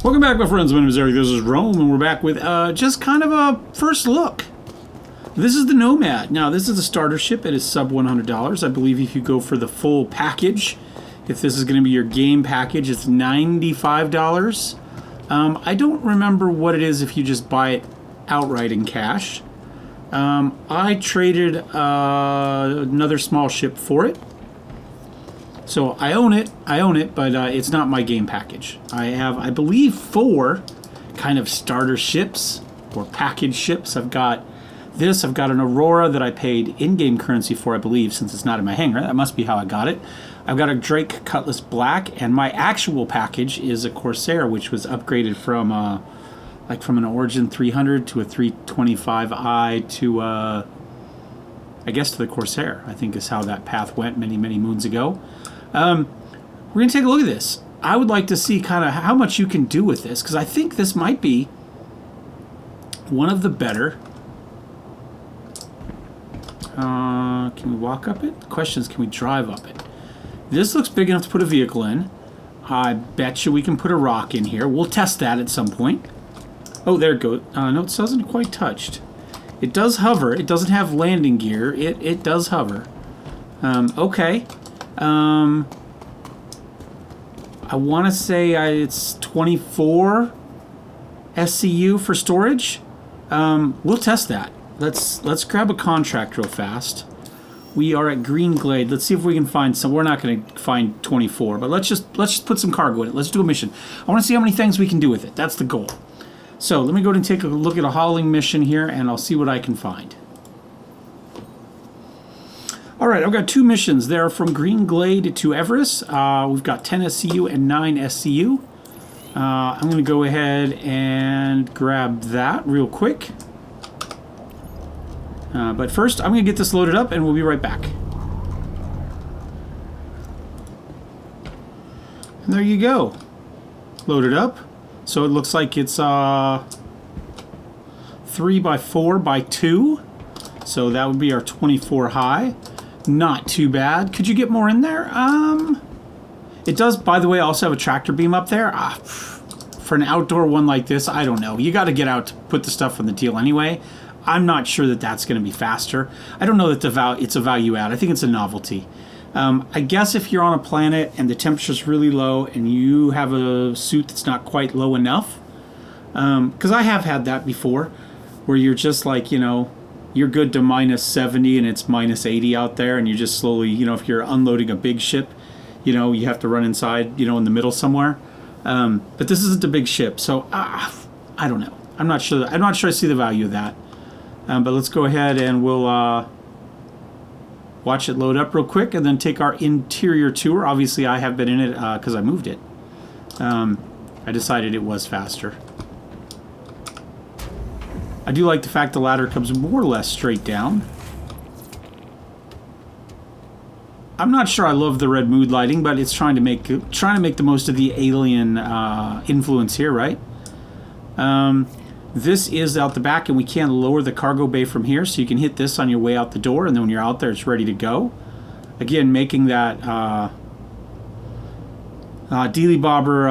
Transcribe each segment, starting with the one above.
Welcome back, my friends. My name is Eric. This is Rome, and we're back with just kind of a first look. This is the Nomad. Now, this is a starter ship. It is sub $100. I believe if you go for the full package, if this is going to be your game package, it's $95. I don't remember what it is if you just buy it outright in cash. I traded another small ship for it. So I own it, but it's not my game package. I have, I believe, 4 kind of starter ships or package ships. I've got this, I've got an Aurora that I paid in-game currency for, I believe, since it's not in my hangar. That must be how I got it. I've got a Drake Cutlass Black, and my actual package is a Corsair, which was upgraded from like from an Origin 300 to a 325i to I guess to the Corsair, I think is how that path went many moons ago. We're going to take a look at this. I would like to see kind of how much you can do with this, because I think this might be one of the better. Can we walk up it? The question is, can we drive up it? This looks big enough to put a vehicle in. I bet you we can put a rock in here. We'll test that at some point. Oh, there it goes. No, it doesn't quite touched. It does hover. It doesn't have landing gear. It does hover. Okay. I want to say it's 24 SCU for storage. We'll test that. Let's grab a contract real fast. We are at Green Glade. Let's see if we can find some. We're not going to find 24, but let's just put some cargo in it. Let's do a mission. I want to see how many things we can do with it. That's the goal. So let me go and take a look at a hauling mission here, and I'll see what I can find. All right, I've got 2 missions there from Green Glade to Everest. We've got 10 SCU and 9 SCU. I'm going to go ahead and grab that real quick. But first, I'm going to get this loaded up, and we'll be right back. And there you go. Loaded up. So it looks like it's 3x4x2. So that would be our 24 high. Not too bad. Could you get more in there? It does, by the way, also have a tractor beam up there. For an outdoor one like this, I don't know. You got to get out to put the stuff on the deal anyway. I'm not sure that that's going to be faster. I don't know that it's a value add. I think it's a novelty. I guess if you're on a planet and the temperature's really low and you have a suit that's not quite low enough, because I have had that before, where you're just like, you know, you're good to -70 and it's -80 out there, and you just slowly, you know, if you're unloading a big ship, you know, you have to run inside, you know, in the middle somewhere. But this isn't a big ship, so I don't know. I'm not sure I see the value of that. But let's go ahead and we'll watch it load up real quick and then take our interior tour. Obviously, I have been in it because I moved it. I decided it was faster. I do like the fact the ladder comes more or less straight down. I'm not sure I love the red mood lighting, but it's trying to make the most of the alien influence here, right? This is out the back, and we can lower the cargo bay from here, so you can hit this on your way out the door, and then when you're out there, it's ready to go. Again, making that dealy bobber,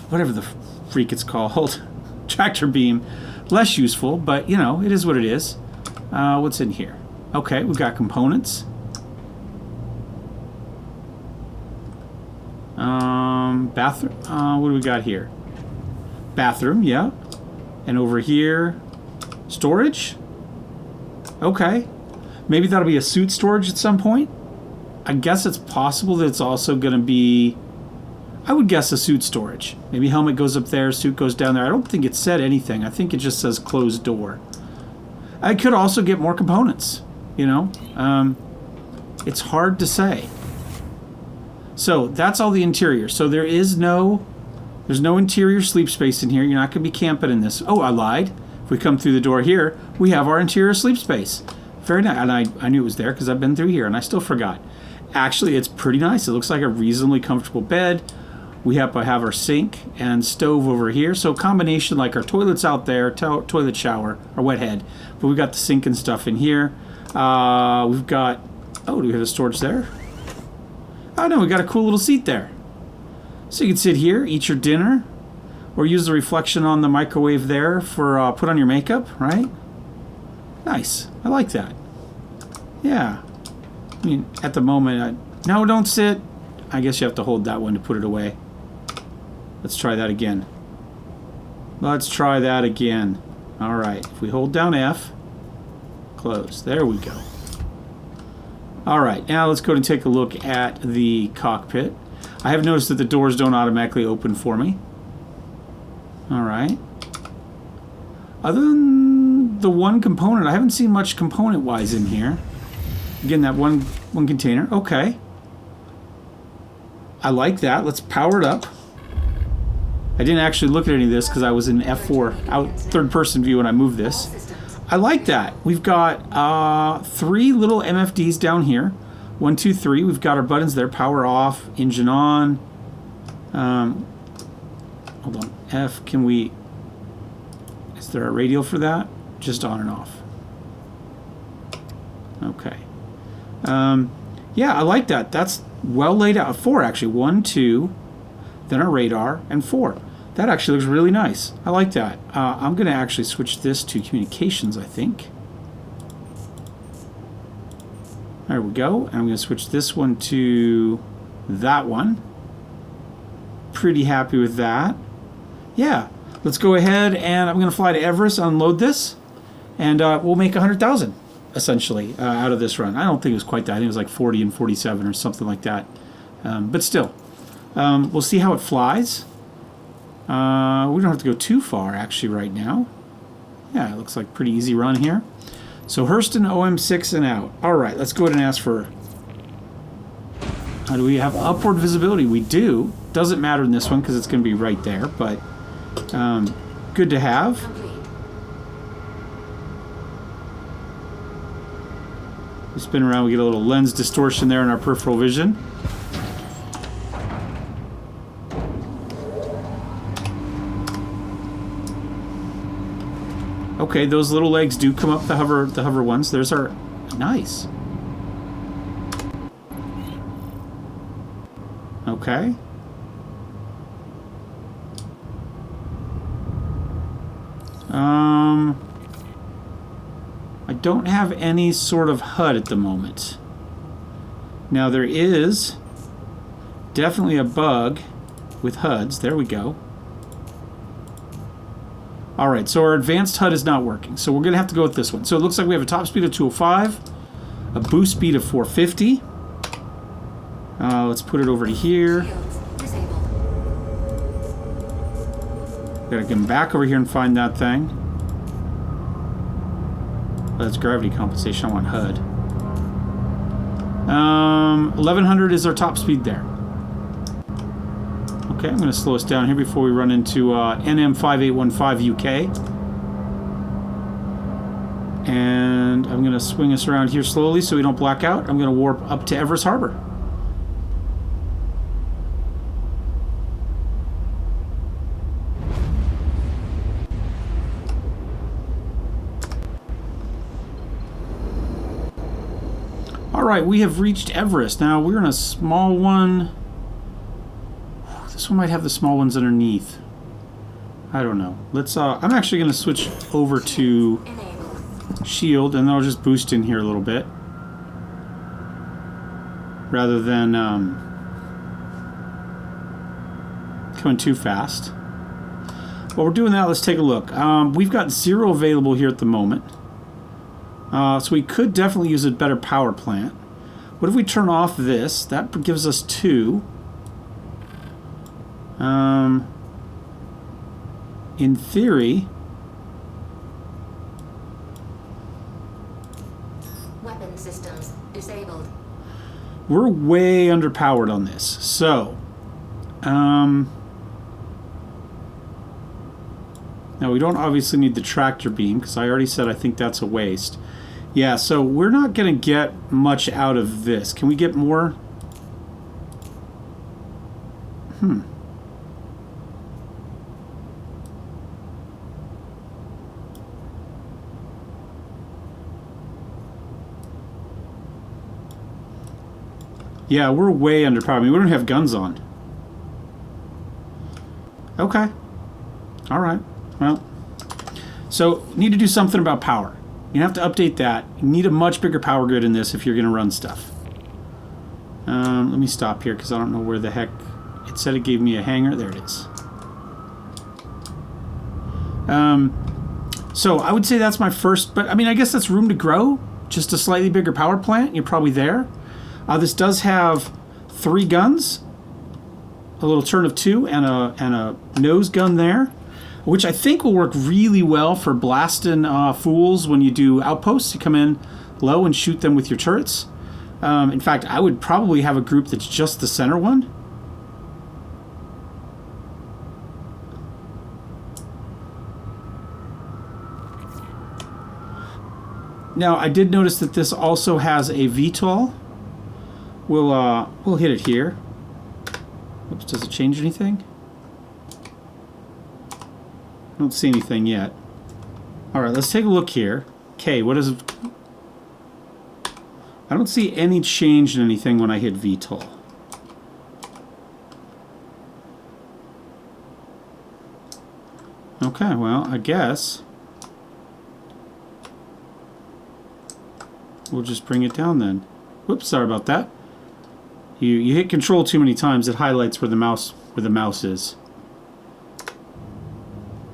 whatever the freak it's called, tractor beam, less useful, but you know, it is what it is. What's in here? Okay, we've got components. Bathroom. What do we got here? Bathroom, yeah. And over here, storage. Okay. Maybe that'll be a suit storage at some point. I guess it's possible that it's also going to be, I would guess, a suit storage. Maybe helmet goes up there, suit goes down there. I don't think it said anything. I think it just says closed door. I could also get more components, you know. It's hard to say. So that's all the interior. So there's no interior sleep space in here. You're not going to be camping in this. Oh, I lied. If we come through the door here, we have our interior sleep space. Very nice. And I knew it was there because I've been through here, and I still forgot. Actually, it's pretty nice. It looks like a reasonably comfortable bed. We have our sink and stove over here. So a combination, like our toilet's out there, toilet shower, or wet head. But we've got the sink and stuff in here. We've got, oh, do we have a storage there? Oh no, we got a cool little seat there. So you can sit here, eat your dinner, or use the reflection on the microwave there for put on your makeup, right? Nice. I like that. Yeah. I mean, at the moment, no, don't sit. I guess you have to hold that one to put it away. Let's try that again. Let's try that again. All right. If we hold down F, close. There we go. All right. Now let's go and take a look at the cockpit. I have noticed that the doors don't automatically open for me. All right. Other than the one component, I haven't seen much component-wise in here. Again, that one container. Okay. I like that. Let's power it up. I didn't actually look at any of this because I was in F4 out third-person view when I moved this. I like that. We've got 3 little MFDs down here. 1, 2, 3. We've got our buttons there. Power off, engine on. Hold on. F, can we... Is there a radial for that? Just on and off. Okay. Yeah, I like that. That's well laid out. 4, actually. 1, 2, then our radar, and 4. That actually looks really nice. I like that. I'm going to actually switch this to communications, I think. There we go. And I'm going to switch this one to that one. Pretty happy with that. Yeah. Let's go ahead and I'm going to fly to Everest, unload this, and we'll make 100,000 essentially out of this run. I don't think it was quite that. I think it was like 40 and 47 or something like that. But still, we'll see how it flies. We don't have to go too far actually right now. Yeah, it looks like a pretty easy run here. So Hurston OM6 and out. All right, let's go ahead and ask for... do we have upward visibility? We do. Doesn't matter in this one because it's going to be right there, but good to have. We spin around, we get a little lens distortion there in our peripheral vision. Okay, those little legs do come up the hover ones. There's our... Nice. Okay. I don't have any sort of HUD at the moment. Now there is definitely a bug with HUDs. There we go. Alright, so our advanced HUD is not working. So we're going to have to go with this one. So it looks like we have a top speed of 205, a boost speed of 450. Let's put it over to here. Gotta come back over here and find that thing. That's gravity compensation. I want HUD. 1100 is our top speed there. Okay, I'm going to slow us down here before we run into NM5815 UK. And I'm going to swing us around here slowly so we don't black out. I'm going to warp up to Everest Harbor. Alright, we have reached Everest. Now, we're in a small one. This one might have the small ones underneath. I don't know. Let's, I'm actually going to switch over to shield, and then I'll just boost in here a little bit. Rather than, coming too fast. While we're doing that, let's take a look. We've got 0 available here at the moment. So we could definitely use a better power plant. What if we turn off this? That gives us 2. In theory... Weapon systems disabled. We're way underpowered on this. So... now we don't obviously need the tractor beam, because I already said I think that's a waste. Yeah, so we're not going to get much out of this. Can we get more? Yeah, we're way underpowered. I mean, we don't have guns on. Okay. All right. Well, so need to do something about power. You have to update that. You need a much bigger power grid in this if you're going to run stuff. Let me stop here because I don't know where the heck... It said it gave me a hanger. There it is. So I would say that's my first... But, I mean, I guess that's room to grow. Just a slightly bigger power plant. You're probably there. This does have 3 guns. A little turn of 2 and a nose gun there, which I think will work really well for blasting fools when you do outposts. You come in low and shoot them with your turrets. In fact, I would probably have a group that's just the center one. Now, I did notice that this also has a VTOL. We'll hit it here. Oops, does it change anything? I don't see anything yet. Alright, let's take a look here. Okay, what is it? I don't see any change in anything when I hit VTOL. Okay, well, I guess we'll just bring it down then. Whoops, sorry about that. You hit control too many times, it highlights where the mouse is.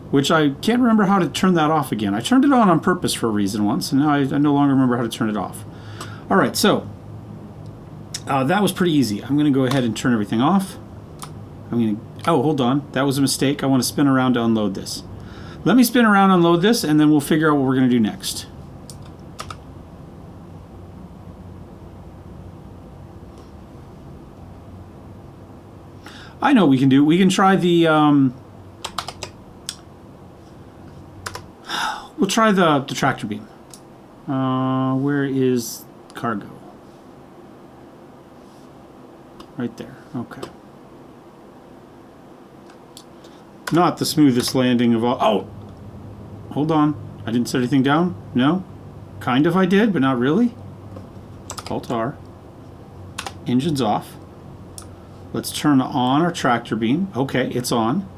Which I can't remember how to turn that off again. I turned it on purpose for a reason once, and now I no longer remember how to turn it off. Alright, so that was pretty easy. I'm going to go ahead and turn everything off. Oh, hold on. That was a mistake. I want to spin around to unload this. Let me spin around, unload this, and then we'll figure out what we're going to do next. I know what we can do. We can try the... we'll try the tractor beam. Where is cargo? Right there. Okay. Not the smoothest landing of all... Oh! Hold on. I didn't set anything down? No? Kind of I did, but not really. Alt-R. Engine's off. Let's turn on our tractor beam. Okay, it's on.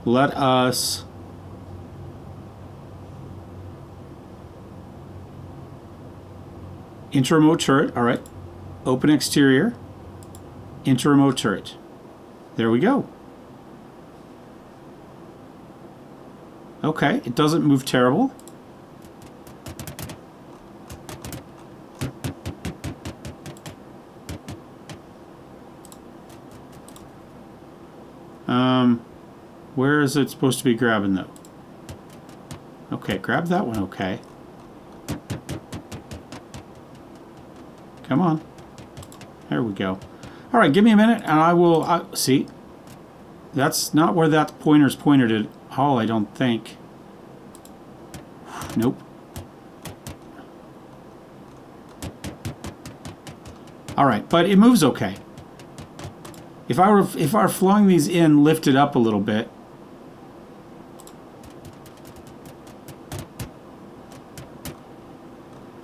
Let us... Enter remote turret. All right. Open exterior. Enter remote turret. There we go. Okay, it doesn't move terrible. Where is it supposed to be grabbing though? Okay, grab that one, okay. Come on. There we go. Alright, give me a minute and I will... see? That's not where that pointer's pointed at all, I don't think. Nope. Alright, but it moves okay. If I were flowing these in lifted up a little bit,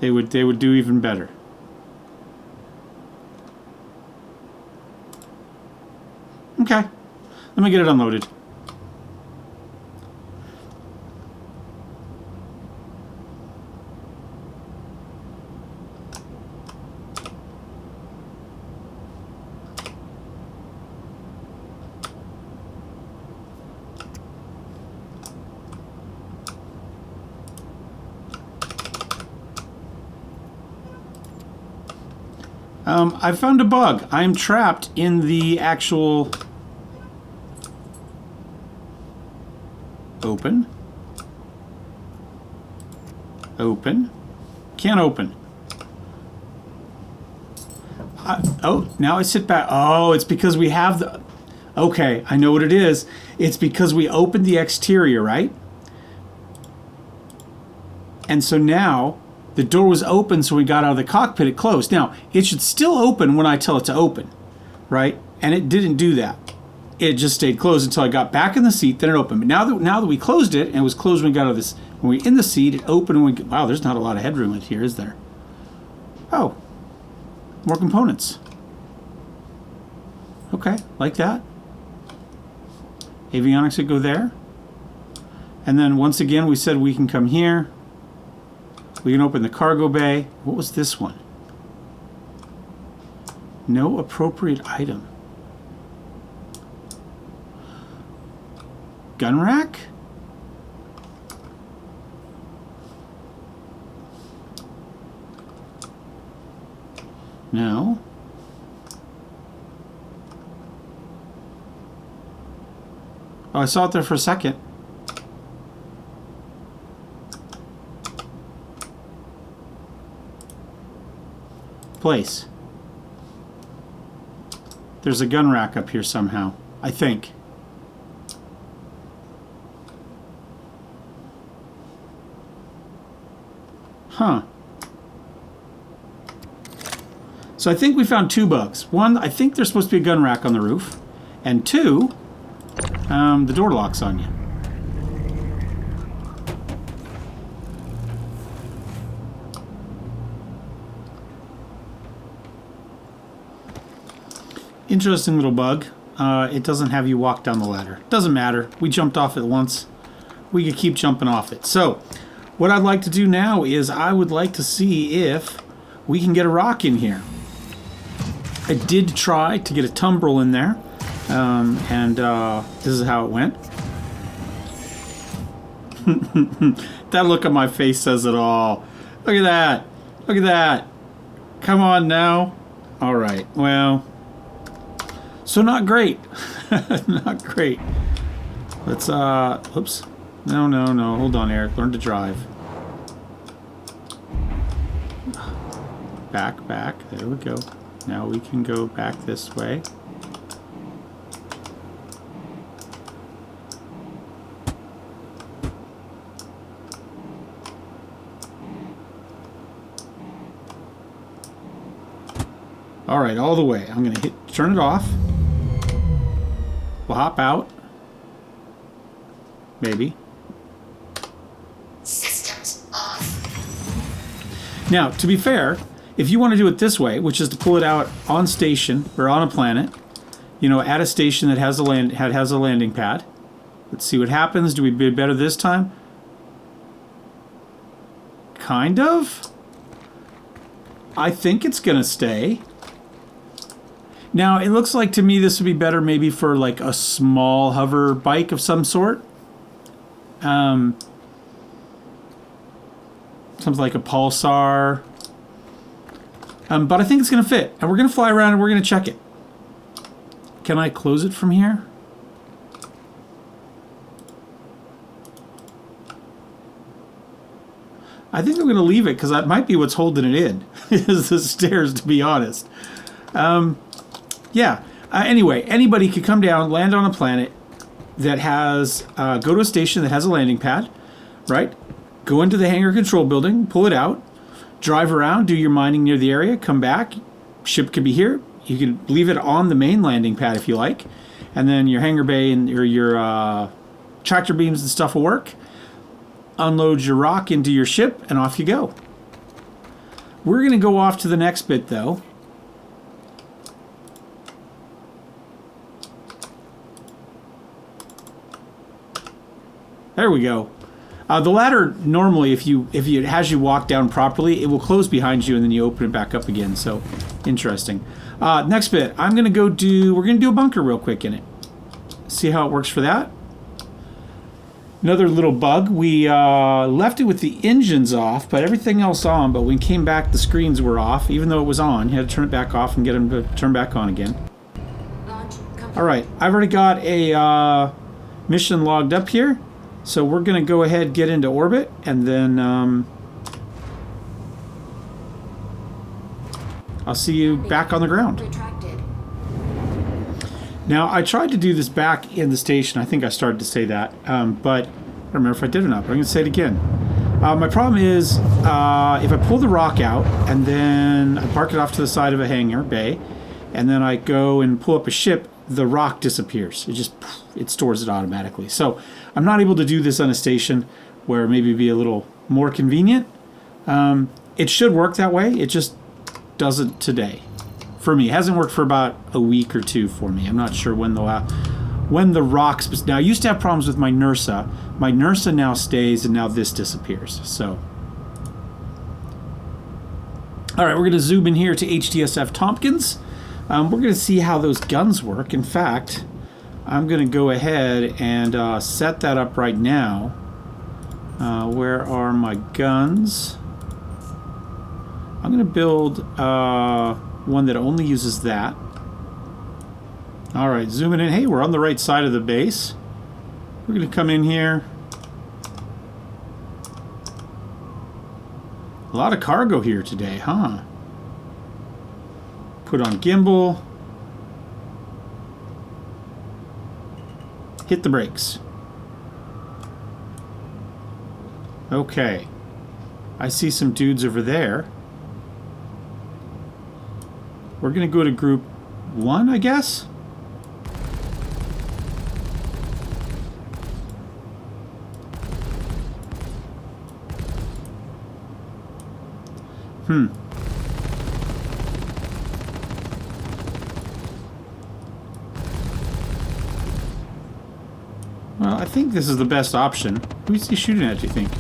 they would do even better. Okay. Let me get it unloaded. I found a bug. I'm trapped in the actual... Open. Open. Can't open. Oh, now I sit back. Oh, it's because we have the... Okay, I know what it is. It's because we opened the exterior, right? And so now... The door was open, so we got out of the cockpit, it closed. Now, it should still open when I tell it to open, right? And it didn't do that. It just stayed closed until I got back in the seat, then it opened. But now that we closed it, and it was closed when we got out of this, when we were in the seat, it opened when we... Wow, there's not a lot of headroom in here, is there? Oh. More components. Okay, like that. Avionics would go there. And then once again, we said we can come here. We can open the cargo bay. What was this one? No appropriate item. Gun rack? No. Oh, I saw it there for a second. Place. There's a gun rack up here somehow, I think. Huh. So I think we found 2 bugs. One, I think there's supposed to be a gun rack on the roof. And 2, the door locks on you. Interesting little bug. It doesn't have you walk down the ladder. Doesn't matter. We jumped off it once. We could keep jumping off it. So, what I'd like to do now is I would like to see if we can get a rock in here. I did try to get a tumbrel in there. This is how it went. That look on my face says it all. Look at that. Look at that. Come on now. All right. Well, so not great. Not great. Let's, oops. No. Hold on, Eric. Learn to drive. Back. There we go. Now we can go back this way. All right, all the way. I'm going to turn it off. We'll hop out. Maybe. Systems off. Now, to be fair, if you want to do it this way, which is to pull it out on station or on a planet, you know, at a station that has a landing pad. Let's see what happens. Do we bid better this time? Kind of. I think it's going to stay. Now, it looks like to me this would be better maybe for like a small hover bike of some sort. Something like a Pulsar. But I think it's going to fit. And we're going to fly around and we're going to check it. Can I close it from here? I think I'm going to leave it because that might be what's holding it in. Is the stairs, to be honest. Yeah. Anyway, anybody could come down, land on a planet that has, go to a station that has a landing pad, right? Go into the hangar control building, pull it out, drive around, do your mining near the area, come back. Ship could be here. You can leave it on the main landing pad if you like. And then your hangar bay and your tractor beams and stuff will work. Unload your rock into your ship and off you go. We're going to go off to the next bit though. There we go. The ladder normally, if it has you walk down properly, it will close behind you and then you open it back up again. So interesting. Next bit, we're gonna do a bunker real quick in it. See how it works for that. Another little bug. We left it with the engines off, but everything else on. But when we came back, the screens were off, even though it was on. You had to turn it back off and get them to turn back on again. All right, I've already got a mission logged up here. So we're going to go ahead, get into orbit, and then I'll see you back on the ground. Now, I tried to do this back in the station. I think I started to say that, but I don't remember if I did or not, but I'm going to say it again. My problem is if I pull the rock out and then I park it off to the side of a hangar bay, and then I go and pull up a ship, the rock disappears. It stores it automatically. So I'm not able to do this on a station where maybe it'd be a little more convenient. It should work that way. It just doesn't today. For me, it hasn't worked for about a week or two for me. I'm not sure when when the rocks... Now, I used to have problems with my NERSA. My NERSA now stays, and now this disappears. So... All right, we're going to zoom in here to HTSF Tompkins. We're going to see how those guns work. In fact, I'm going to go ahead and set that up right now. Where are my guns? I'm going to build one that only uses that. All right, zooming in. Hey, we're on the right side of the base. We're going to come in here. A lot of cargo here today, huh? Put on gimbal. Hit the brakes. Okay. I see some dudes over there. We're going to go to group 1, I guess? Well, I think this is the best option. Who's he shooting at, do you think?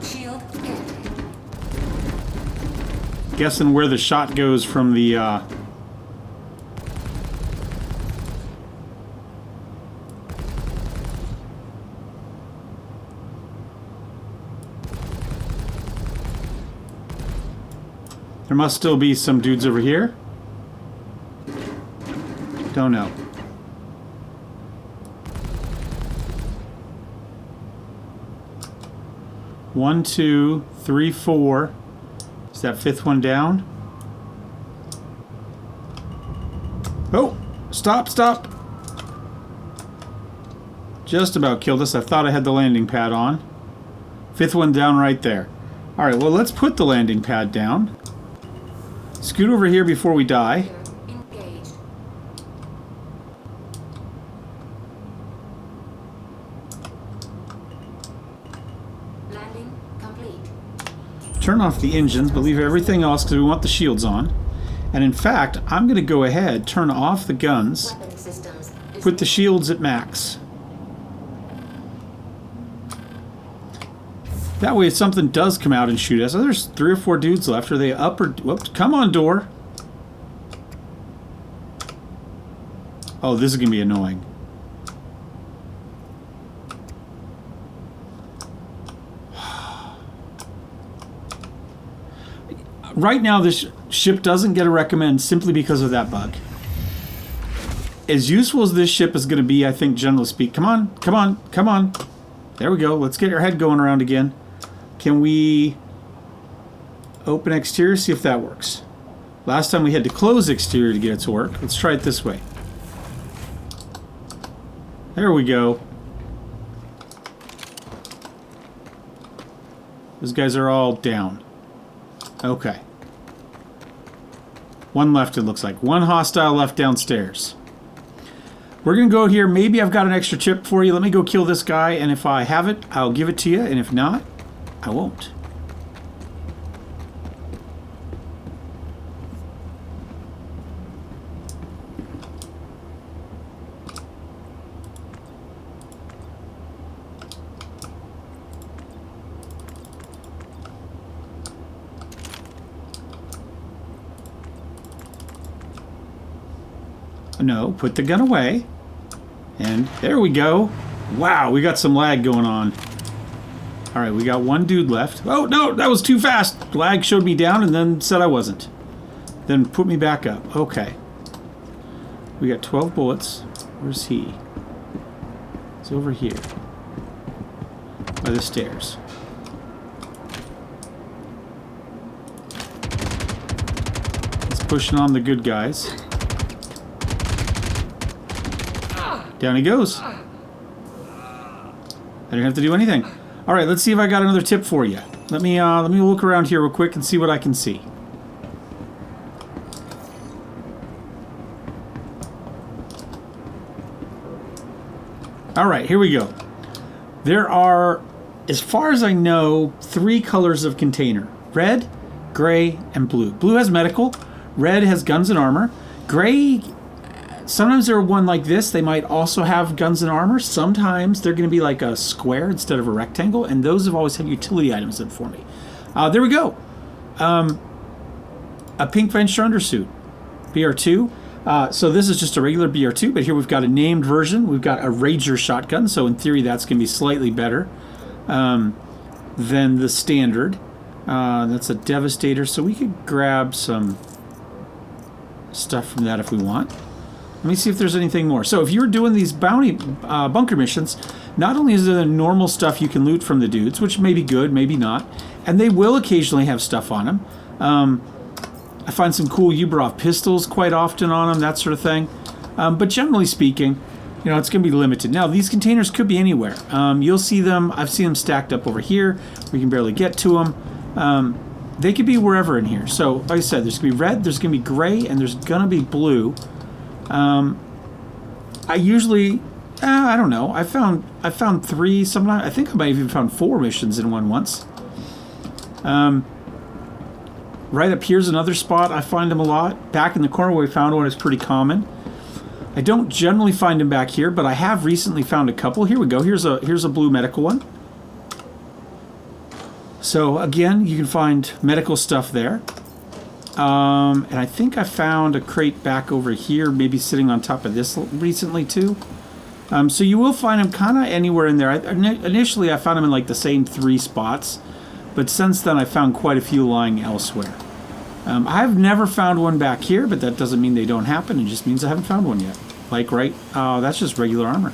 Shield in. Guessing where the shot goes from the... There must still be some dudes over here. Don't know. One, two, three, four. Is that fifth one down? Oh! Stop, stop! Just about killed us. I thought I had the landing pad on. Fifth one down right there. Alright, well, let's put the landing pad down. Scoot over here before we die. Engaged. Landing complete. Turn off the engines, but leave everything else because we want the shields on. And in fact, I'm going to go ahead, turn off the guns, Weapon systems put the shields at max. That way if something does come out and shoot us... Oh, there's 3 or 4 dudes left. Are they up or... Whoops, come on, door. Oh, this is going to be annoying. Right now, this ship doesn't get a recommend simply because of that bug. As useful as this ship is going to be, I think, generally speaking... Come on, come on, come on. There we go. Let's get our head going around again. Can we open exterior, see if that works? Last time we had to close exterior to get it to work. Let's try it this way. There we go. Those guys are all down. Okay. One left, it looks like. One hostile left downstairs. We're going to go here. Maybe I've got an extra chip for you. Let me go kill this guy, and if I have it, I'll give it to you, and if not, I won't. No, put the gun away. And there we go. Wow, we got some lag going on. Alright, we got one dude left. Oh, no, that was too fast. Lag showed me down and then said I wasn't. Then put me back up. Okay. We got 12 bullets. Where's he? He's over here. By the stairs. He's pushing on the good guys. Down he goes. I didn't have to do anything. All right, let's see if I got another tip for you. Let me look around here real quick and see what I can see. All right, here we go. There are, as far as I know, 3 colors of container: red, gray, and blue. Blue has medical. Red has guns and armor. Gray Sometimes they're one like this. They might also have guns and armor. Sometimes they're going to be like a square instead of a rectangle, and those have always had utility items in for me. There we go. A pink Venture undersuit, BR2. So this is just a regular BR2, but here we've got a named version. We've got a Rager shotgun, so in theory that's going to be slightly better than the standard. That's a Devastator, so we could grab some stuff from that if we want. Let me see if there's anything more. So if you're doing these bounty bunker missions, not only is there the normal stuff you can loot from the dudes, which may be good, maybe not, and they will occasionally have stuff on them. I find some cool Uberov pistols quite often on them, that sort of thing. But generally speaking, you know, it's going to be limited. Now, these containers could be anywhere. You'll see them. I've seen them stacked up over here. We can barely get to them. They could be wherever in here. So, like I said, there's going to be red, there's going to be gray, and there's going to be blue. I usually, I don't know. I found 3. Sometimes I think I might have even found 4 missions in one once. Right up here's another spot. I find them a lot. Back in the corner where we found one is pretty common. I don't generally find them back here, but I have recently found a couple. Here we go. Here's a blue medical one. So again, you can find medical stuff there. And I think I found a crate back over here, maybe sitting on top of this recently too. So you will find them kind of anywhere in there. Initially, I found them in like the same 3 spots, but since then I found quite a few lying elsewhere. I've never found one back here, but that doesn't mean they don't happen. It just means I haven't found one yet. Like, right? That's just regular armor.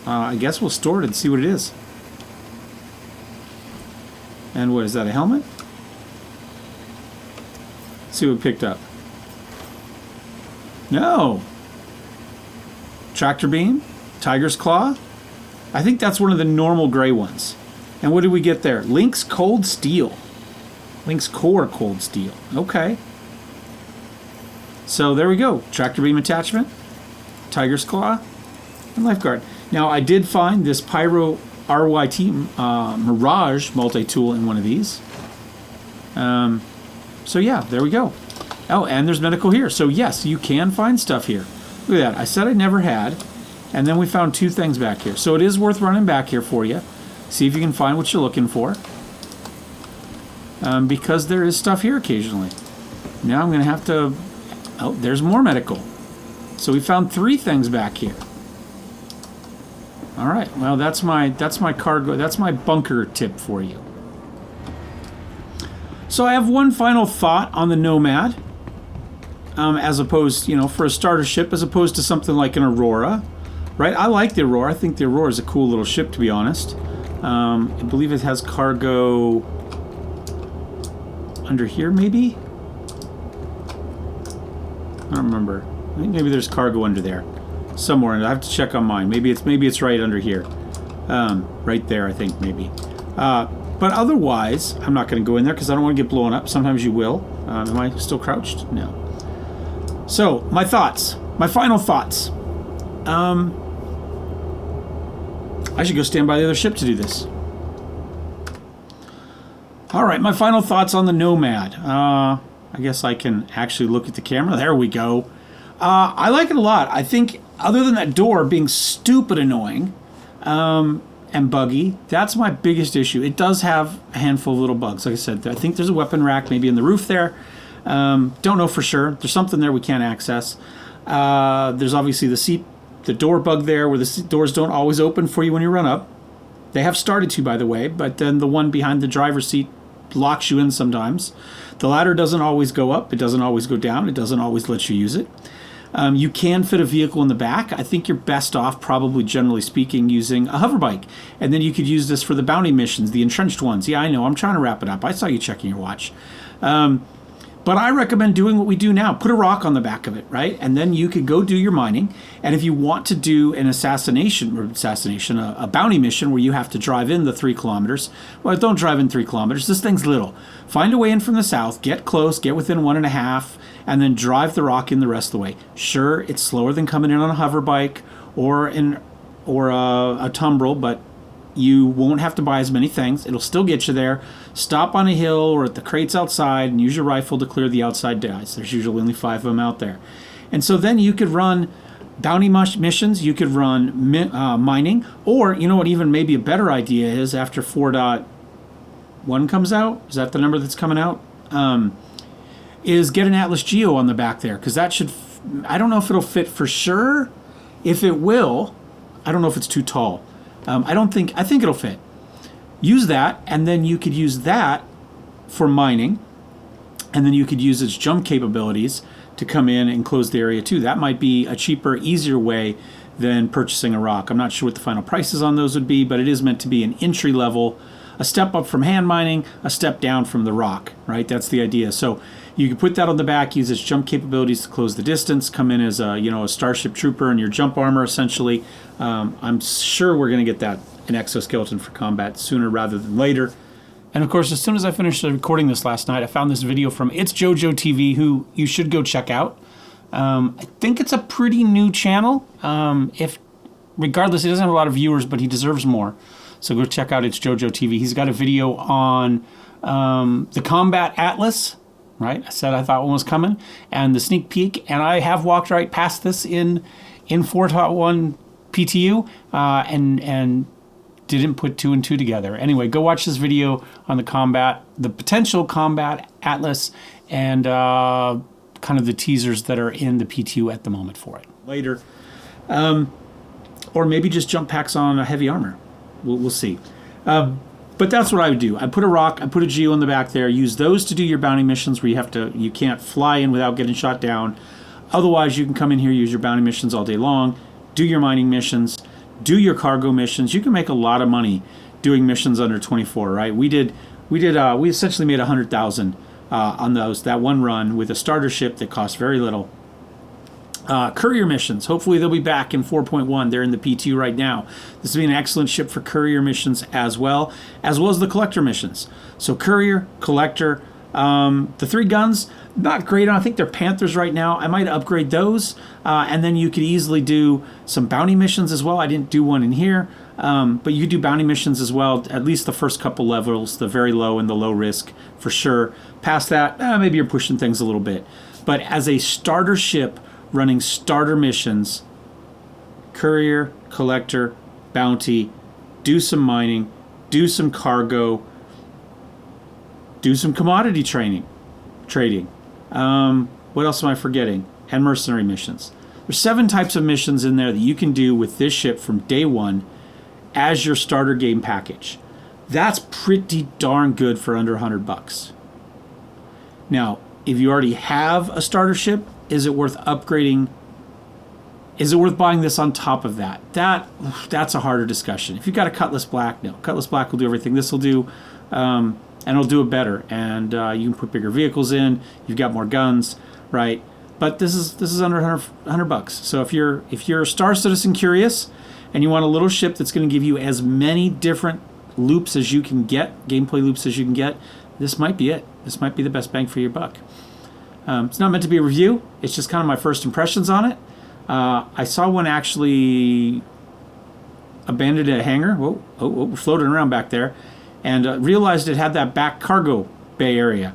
I guess we'll store it and see what it is. And what is that, a helmet? See what we picked up. No. Tractor beam, tiger's claw. I think that's one of the normal gray ones. And what did we get there? Lynx cold steel. Lynx core cold steel. Okay. So there we go. Tractor beam attachment, tiger's claw, and lifeguard. Now I did find this Pyro RYT Mirage multi-tool in one of these. So yeah, there we go. Oh, and there's medical here. So yes, you can find stuff here. Look at that. I said I never had. And then we found 2 things back here. So it is worth running back here for you. See if you can find what you're looking for. Because there is stuff here occasionally. Now I'm going to have to... Oh, there's more medical. So we found 3 things back here. All right. Well, that's my cargo. That's my bunker tip for you. So I have one final thought on the Nomad. As opposed, you know, for a starter ship, as opposed to something like an Aurora. Right? I like the Aurora. I think the Aurora is a cool little ship, to be honest. I believe it has cargo under here, maybe? I don't remember. I think maybe there's cargo under there. Somewhere. I have to check on mine. Maybe it's right under here. Right there, I think, maybe. But otherwise, I'm not going to go in there because I don't want to get blown up. Sometimes you will. Am I still crouched? No. So, my thoughts. My final thoughts. I should go stand by the other ship to do this. Alright, my final thoughts on the Nomad. I guess I can actually look at the camera. There we go. I like it a lot. I think, other than that door being stupid annoying and buggy, that's my biggest issue. It does have a handful of little bugs. Like I said, I think there's a weapon rack maybe in the roof there. Don't know for sure. There's something there we can't access. There's obviously the door bug there where the doors don't always open for you when you run up. They have started to, by the way, but then the one behind the driver's seat locks you in sometimes. The ladder doesn't always go up. It doesn't always go down. It doesn't always let you use it. You can fit a vehicle in the back. I think you're best off, probably generally speaking, using a hover bike. And then you could use this for the bounty missions, the entrenched ones. Yeah, I know. I'm trying to wrap it up. I saw you checking your watch. But I recommend doing what we do now. Put a rock on the back of it, right? And then you could go do your mining. And if you want to do an a bounty mission where you have to drive in the 3 kilometers, well, don't drive in 3 kilometers. This thing's little. Find a way in from the south, get close, get within 1.5, and then drive the rock in the rest of the way. Sure, it's slower than coming in on a hover bike or a tumbril, but You won't have to buy as many things. It'll still get you there. Stop on a hill or at the crates outside and use your rifle to clear the outside guys. There's usually only 5 of them out there. And so then you could run bounty missions. You could run mining. Or, you know what even maybe a better idea is after 4.1 comes out? Is that the number that's coming out? Is get an Atlas Geo on the back there. Because that should... I don't know if it'll fit for sure. If it will, I don't know if it's too tall. I think it'll fit. Use that, and then you could use that for mining, and then you could use its jump capabilities to come in and close the area too. That might be a cheaper, easier way than purchasing a rock. I'm not sure what the final prices on those would be, but it is meant to be an entry level, a step up from hand mining, a step down from the rock, right? That's the idea. So you can put that on the back, use its jump capabilities to close the distance, come in as a Starship Trooper in your jump armor, essentially. I'm sure we're going to get an exoskeleton for combat sooner rather than later. And of course, as soon as I finished recording this last night, I found this video from It's JoJo TV, who you should go check out. I think it's a pretty new channel. Regardless, he doesn't have a lot of viewers, but he deserves more. So go check out It's JoJo TV. He's got a video on the Combat Atlas, right? I said I thought one was coming, and the sneak peek. And I have walked right past this in 4.1 PTU and didn't put 2 and 2 together. Anyway, go watch this video on the potential Combat Atlas and kind of the teasers that are in the PTU at the moment for it. Later. Or maybe just jump packs on a heavy armor. We'll see. But that's what I would do. I put a rock, I put a geo in the back there, use those to do your bounty missions where you can't fly in without getting shot down. Otherwise, you can come in here, use your bounty missions all day long, do your mining missions, do your cargo missions. You can make a lot of money doing missions under 24, right? We essentially made 100,000 on that one run with a starter ship that cost very little. Courier missions. Hopefully they'll be back in 4.1. They're in the P2 right now. This will be an excellent ship for courier missions as well as the collector missions. So courier, collector, the 3 guns, not great on. I think they're Panthers right now. I might upgrade those. And then you could easily do some bounty missions as well. I didn't do one in here. But you could do bounty missions as well, at least the first couple levels, the very low and the low risk for sure. Past that, maybe you're pushing things a little bit. But as a starter ship, running starter missions, courier, collector, bounty, do some mining, do some cargo, do some commodity trading. What else am I forgetting? And mercenary missions. There's 7 types of missions in there that you can do with this ship from day one as your starter game package. That's pretty darn good for under $100. Now, if you already have a starter ship, is it worth upgrading? Is it worth buying this on top of that? That's a harder discussion. If you've got a Cutlass Black, no. Cutlass Black will do everything this will do, and it'll do it better. And you can put bigger vehicles in. You've got more guns, right? But this is under $100. So if you're a Star Citizen curious, and you want a little ship that's going to give you as many different loops as you can get, gameplay loops as you can get, this might be it. This might be the best bang for your buck. It's not meant to be a review. It's just kind of my first impressions on it. I saw one actually abandoned at a hangar. Whoa, floating around back there. And realized it had that back cargo bay area.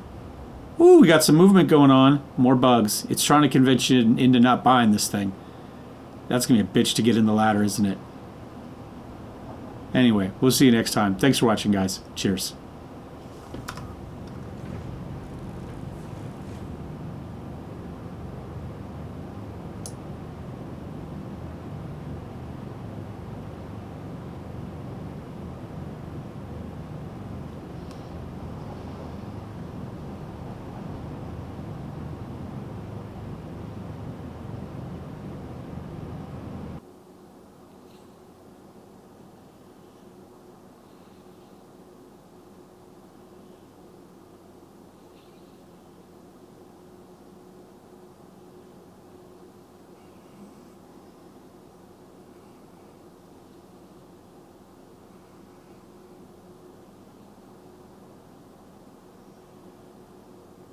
Ooh, we got some movement going on. More bugs. It's trying to convince you into not buying this thing. That's going to be a bitch to get in the ladder, isn't it? Anyway, we'll see you next time. Thanks for watching, guys. Cheers.